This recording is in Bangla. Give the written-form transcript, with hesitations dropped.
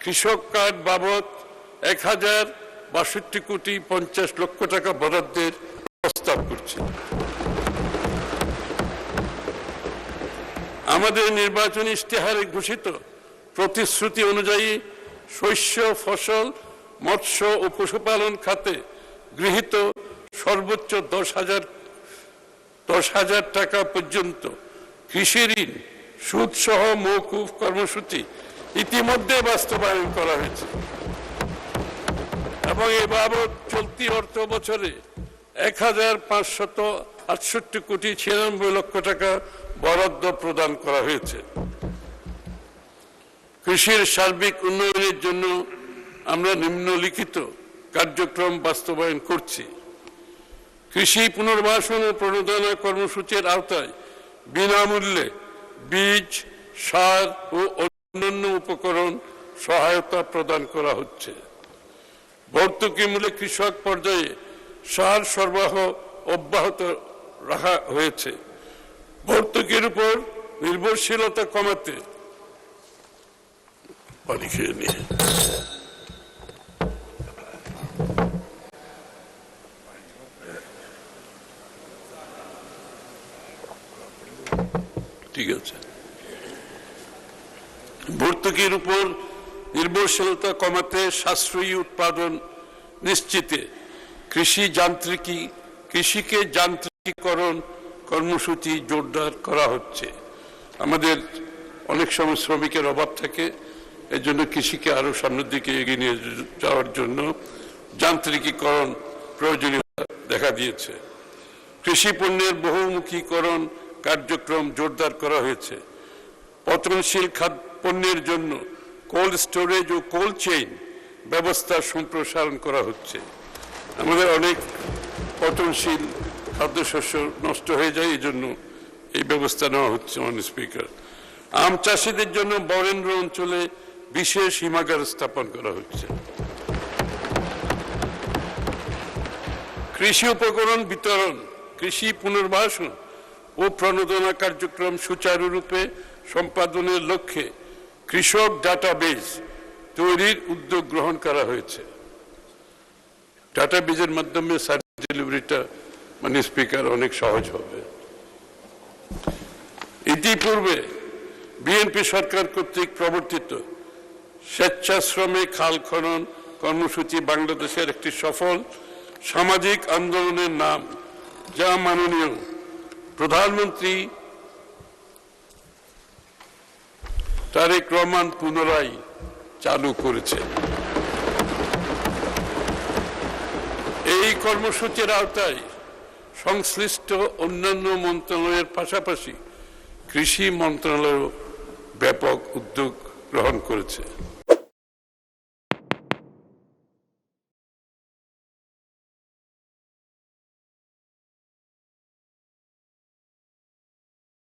কৃষক কার্ড বাবদ 1062,50,00,000 টাকা বরাদ্দের প্রস্তাব করছি। আমাদের নির্বাচনী ইশতেহারে ঘোষিত প্রতিশ্রুতি অনুযায়ী শস্য, ফসল, মৎস্য ও পশুপালন খাতে গৃহীত সর্বোচ্চ 10,000 টাকা পর্যন্ত কৃষি ঋণ সুদ সহ মওকুফ কর্মসূচি ইতিমধ্যে বাস্তবায়ন করা হয়েছে এবং এ বাবদ চলতি অর্থ বছরে 1,568,96,96,00,000 টাকা বরাদ্দ প্রদান করা হয়েছে। কৃষির সার্বিক উন্নয়নের জন্য আমরা নিম্নলিখিত কার্যক্রম বাস্তবায়ন করছি। কৃষি পুনর্বাসন ও প্রণোদনা কর্মসূচির আওতায় বিনামূল্যে বীজ, সার ও অন্যান্য উপকরণ সহায়তা প্রদান করা হচ্ছে। ভর্তুকি মূল্যে কৃষক পর্যায়ে সার সরবরাহ অব্যাহত রাখা হয়েছে। ভর্তুকির উপর নির্ভরশীলতা কমাতে ঠিক আছে, ভর্তুকির উপর নির্ভরশীলতা কমাতে সাশ্রয়ী উৎপাদন নিশ্চিতে কৃষিকে যান্ত্রিকীকরণ কর্মসূচি জোরদার করা হচ্ছে। আমাদের অনেক সময় শ্রমিকের অভাব থাকে, এর জন্য কৃষিকে আরো সামনের দিকে এগিয়ে নিয়ে যাওয়ার জন্য যান্ত্রিকীকরণ প্রয়োজনীয়তা দেখা দিয়েছে। কৃষি পণ্যের বহুমুখীকরণ কার্যক্রম জোরদার করা হয়েছে। পচনশীল পণ্যের জন্য কোল্ড স্টোরেজ ও কোল্ড চেইন ব্যবস্থা সম্প্রসারণ করা হচ্ছে। আমাদের অনেক পচনশীল খাদ্যশস্য নষ্ট হয়ে যায়, এই জন্য এই ব্যবস্থা নেওয়া হচ্ছে। মাননীয় স্পিকার, আম চাষীদের জন্য বরেন্দ্র অঞ্চলে বিশেষ হিমাগার স্থাপন করা হচ্ছে। কৃষি উপকরণ বিতরণ, কৃষি পুনর্বাসন ও প্রণোদনা কার্যক্রম সুচারুরূপে সম্পাদনের লক্ষ্যে কৃষক ডাটাবেজ তৈরির উদ্যোগ গ্রহণ করা হয়েছে। ডাটাবেজের মাধ্যমে সার্ভিস ডেলিভারিটা মাননীয় স্পিকার অনেক সহজ হবে। ইতিপূর্বে বিএনপি সরকার কর্তৃক প্রবর্তিত স্বেচ্ছাশ্রমে খাল খনন কর্মসূচি বাংলাদেশের একটি সফল সামাজিক আন্দোলনের নাম, যা মাননীয় প্রধানমন্ত্রী তারেক রহমান পুনরায় চালু করেছেন। এই কর্মসূচির আওতায় সংশ্লিষ্ট অন্যান্য মন্ত্রণালয়ের পাশাপাশি কৃষি মন্ত্রণালয় ব্যাপক উদ্যোগ গ্রহণ করেছে।